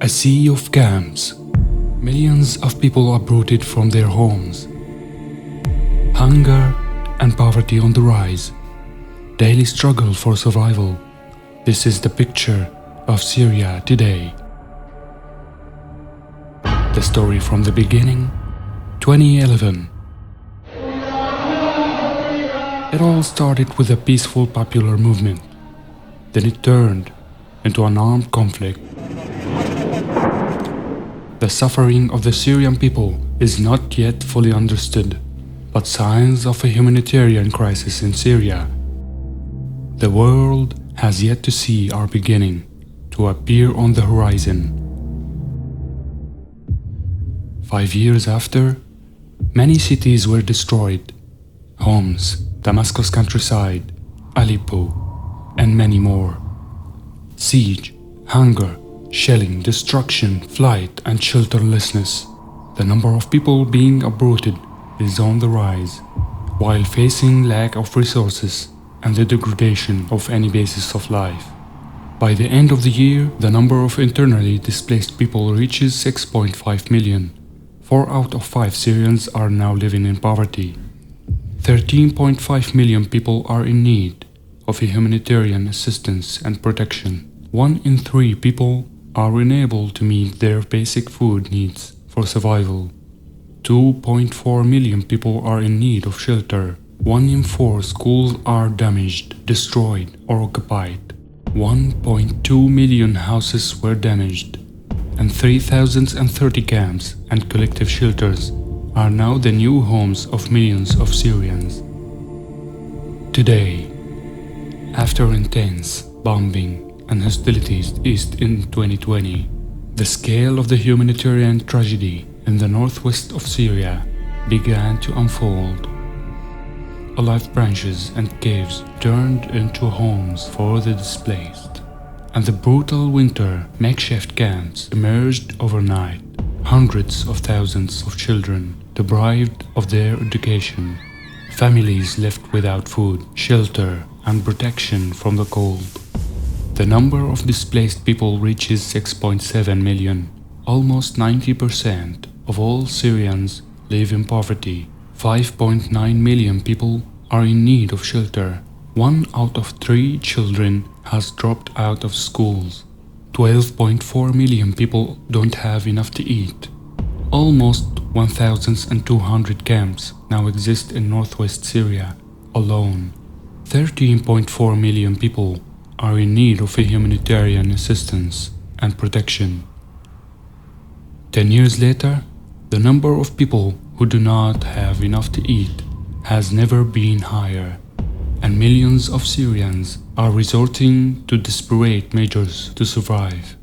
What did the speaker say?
A sea of camps. Millions of people uprooted from their homes. Hunger and poverty on the rise. Daily struggle for survival. This is the picture of Syria today. The story from the beginning, 2011. It all started with a peaceful popular movement. Then it turned into an armed conflict. The suffering of the Syrian people is not yet fully understood, but signs of a humanitarian crisis in Syria, the world has yet to see, are beginning to appear on the horizon. 5 years after, many cities were destroyed. Homs, Damascus countryside, Aleppo, and many more. Siege, hunger, shelling, destruction, flight, and shelterlessness. The number of people being uprooted is on the rise, while facing lack of resources and the degradation of any basis of life. By the end of the year, the number of internally displaced people reaches 6.5 million. 4 out of 5 Syrians are now living in poverty. 13.5 million people are in need of humanitarian assistance and protection. 1 in 3 people are unable to meet their basic food needs for survival. 2.4 million people are in need of shelter. 1 in 4 schools are damaged, destroyed, or occupied. 1.2 million houses were damaged, and 3,030 camps and collective shelters are now the new homes of millions of Syrians. Today, after intense bombing and hostilities east in 2020, the scale of the humanitarian tragedy in the northwest of Syria began to unfold. Olive branches and caves turned into homes for the displaced, and the brutal winter makeshift camps emerged overnight. Hundreds of thousands of children deprived of their education, families left without food, shelter, and protection from the cold. The number of displaced people reaches 6.7 million. Almost 90% of all Syrians live in poverty. 5.9 million people are in need of shelter. 1 out of 3 children has dropped out of schools. 12.4 million people don't have enough to eat. Almost 1,200 camps now exist in northwest Syria alone. 13.4 million people are in need of humanitarian assistance and protection. 10 years later, the number of people who do not have enough to eat has never been higher, and millions of Syrians are resorting to desperate measures to survive.